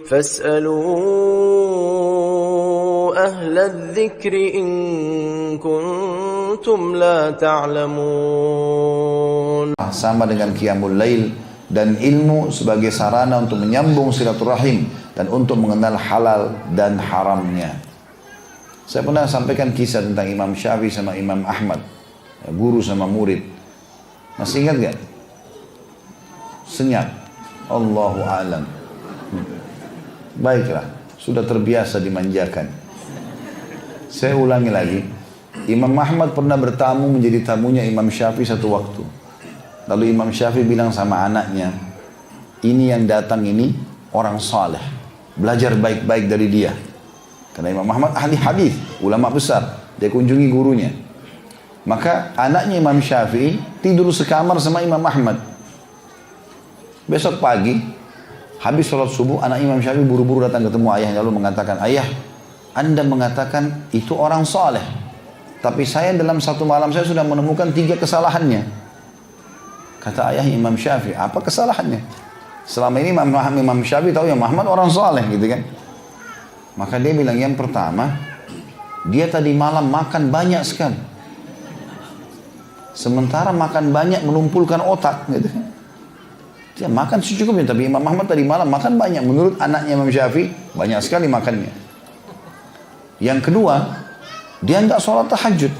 فاسألوا أهل الذكر إن كنتم لا تعلمون. Sama dengan qiyamul lail dan ilmu sebagai sarana untuk menyambung silaturahim dan untuk mengenal halal dan haramnya. Saya pernah sampaikan kisah tentang Imam Syafi'i sama Imam Ahmad, guru sama murid. Masih ingat gak? Senyap. Allahu a'lam. Baiklah, sudah terbiasa dimanjakan. Saya ulangi lagi. Imam Ahmad pernah bertamu menjadi tamunya Imam Syafi'i satu waktu. Lalu Imam Syafi'i bilang sama anaknya, ini yang datang ini orang saleh, belajar baik-baik dari dia. Karena Imam Ahmad ahli hadis, ulama besar, dia kunjungi gurunya. Maka anaknya Imam Syafi'i tidur sekamar sama Imam Ahmad. Besok pagi, habis sholat subuh, anak Imam Syafi'i buru-buru datang ketemu ayahnya lalu mengatakan, ayah, Anda mengatakan itu orang saleh, tapi saya dalam satu malam saya sudah menemukan 3 kesalahannya. Kata ayah Imam Syafi'i, apa kesalahannya? Selama ini Imam Syafi'i tahu Imam Ahmad orang saleh gitu kan. Maka dia bilang yang pertama, dia tadi malam makan banyak sekali. Sementara makan banyak menumpulkan otak gitu kan. Dia makan secukupnya, tapi Imam Ahmad tadi malam makan banyak. Menurut anaknya Imam Syafi'i, banyak sekali makannya. Yang kedua, dia enggak sholat tahajud.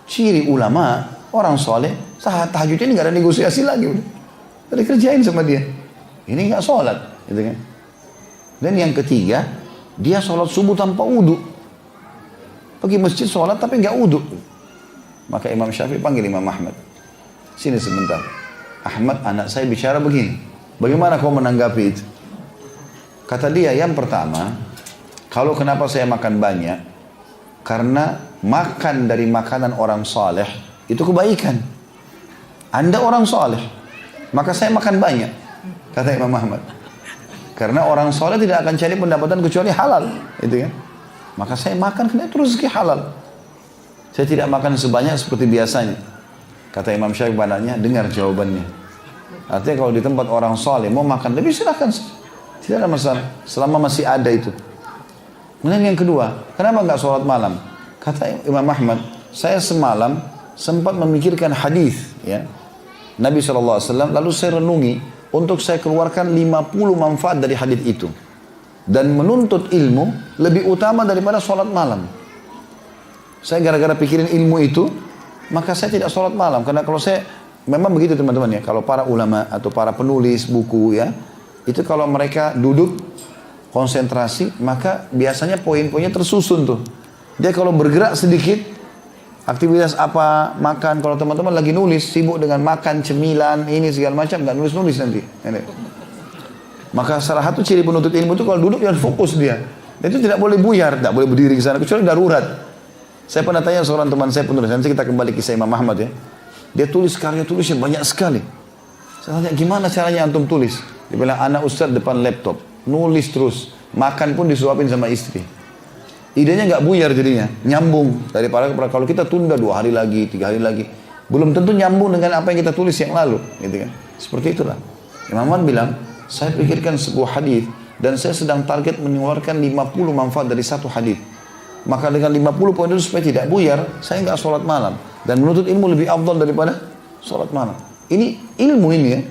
Ciri ulama, orang soleh, saat tahajud ini enggak ada negosiasi lagi. Udah dikerjain sama dia. Ini enggak sholat. Gitu kan. Dan yang ketiga, dia sholat subuh tanpa wudu. Pergi masjid sholat tapi enggak wudu. Maka Imam Syafi'i panggil Imam Ahmad. Sini sebentar. Ahmad, anak saya bicara begini. Bagaimana kau menanggapi itu? Kata dia, yang pertama, kalau kenapa saya makan banyak? Karena makan dari makanan orang saleh itu kebaikan. Anda orang saleh, maka saya makan banyak. Kata Imam Ahmad. Karena orang saleh tidak akan cari pendapatan kecuali halal, itu kan? Maka saya makan karena itu rezeki halal. Saya tidak makan sebanyak seperti biasanya. Kata Imam Syafi'i padanya, dengar jawabannya. Artinya kalau di tempat orang saleh mau makan lebih silakan, tidak ada masalah selama masih ada itu. Kemudian yang kedua, kenapa enggak sholat malam? Kata Imam Ahmad, saya semalam sempat memikirkan hadis ya Nabi SAW, lalu saya renungi untuk saya keluarkan 50 manfaat dari hadis itu, dan menuntut ilmu lebih utama daripada sholat malam. Saya gara-gara pikirin ilmu itu, maka saya tidak sholat malam. Karena kalau saya, memang begitu teman-teman ya, kalau para ulama atau para penulis buku ya, itu kalau mereka duduk konsentrasi, maka biasanya poin-poinnya tersusun tuh. Dia kalau bergerak sedikit, aktivitas apa, makan, kalau teman-teman lagi nulis, sibuk dengan makan, cemilan, ini segala macam, nggak nulis-nulis nanti. Maka salah satu ciri penuntut ilmu itu kalau duduk yang fokus dia. Dan itu tidak boleh buyar, tidak boleh berdiri ke sana, kecuali darurat. Saya pernah tanya seorang teman saya penulis, nanti kita kembali kisah Imam Ahmad ya. Dia tulis karya tulisnya banyak sekali. Saya tanya, gimana caranya antum tulis? Dia bilang, anak ustaz depan laptop, nulis terus. Makan pun disuapin sama istri. Idenya nggak buyar jadinya, nyambung. Daripada kalau kita tunda 2 hari lagi, 3 hari lagi, belum tentu nyambung dengan apa yang kita tulis yang lalu. Gitu kan? Seperti itulah. Imam Ahmad bilang, saya pikirkan sebuah hadis dan saya sedang target mengeluarkan 50 manfaat dari satu hadis. Maka dengan 50 poin itu supaya tidak buyar, saya nggak sholat malam. Dan menuntut ilmu lebih afdal daripada sholat malam. Ini ilmu ini ya.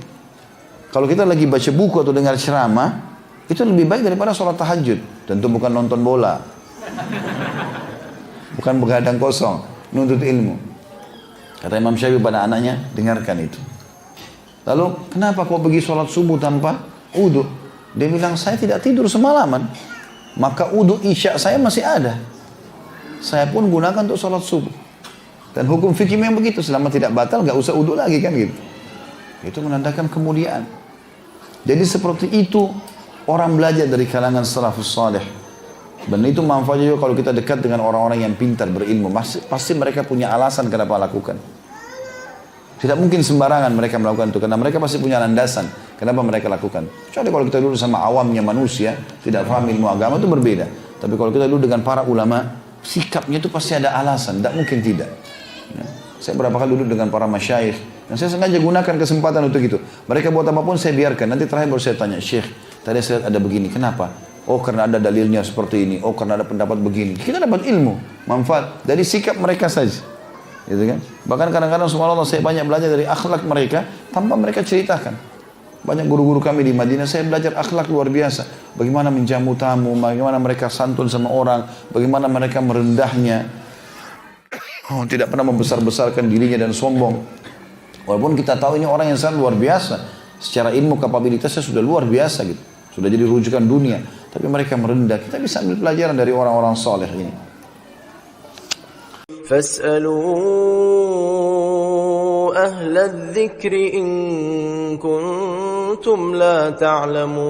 Kalau kita lagi baca buku atau dengar ceramah, itu lebih baik daripada sholat tahajud. Tentu bukan nonton bola. Bukan begadang kosong. Menuntut ilmu. Kata Imam Syafi'i pada anaknya, dengarkan itu. Lalu, kenapa kau pergi sholat subuh tanpa wudu? Dia bilang, saya tidak tidur semalaman. Maka wudu isya saya masih ada. Saya pun gunakan untuk sholat subuh. Dan hukum fikih memang begitu. Selama tidak batal, gak usah wudu lagi kan gitu. Itu menandakan kemuliaan. Jadi seperti itu orang belajar dari kalangan salafus salih. Dan itu manfaatnya juga kalau kita dekat dengan orang-orang yang pintar berilmu. Pasti mereka punya alasan kenapa lakukan. Tidak mungkin sembarangan mereka melakukan itu. Karena mereka pasti punya landasan kenapa mereka lakukan. Kecuali kalau kita dulu sama awamnya manusia, tidak paham ilmu agama itu berbeda. Tapi kalau kita dulu dengan para ulama, sikapnya itu pasti ada alasan. Tidak mungkin tidak. Ya. Saya berapa kali duduk dengan para masyayikh. Dan saya sengaja gunakan kesempatan untuk itu. Mereka buat apapun saya biarkan. Nanti terakhir baru saya tanya, Syekh, Tadi saya lihat ada begini, kenapa? Oh karena ada dalilnya seperti ini, oh karena ada pendapat begini. Kita dapat ilmu, manfaat dari sikap mereka saja. Gitu kan? Bahkan kadang-kadang subhanallah saya banyak belajar dari akhlak mereka tanpa mereka ceritakan. Banyak guru-guru kami di Madinah, saya belajar akhlak luar biasa. Bagaimana menjamu tamu, bagaimana mereka santun sama orang, bagaimana mereka merendahnya. Oh, tidak pernah membesar-besarkan dirinya dan sombong. Walaupun kita tahu ini orang yang sangat luar biasa. Secara ilmu kapabilitasnya sudah luar biasa gitu. Sudah jadi rujukan dunia. Tapi mereka merendah. Kita bisa ambil pelajaran dari orang-orang saleh ini. فاسألوا أهل الذكر إن كنتم لا تعلمون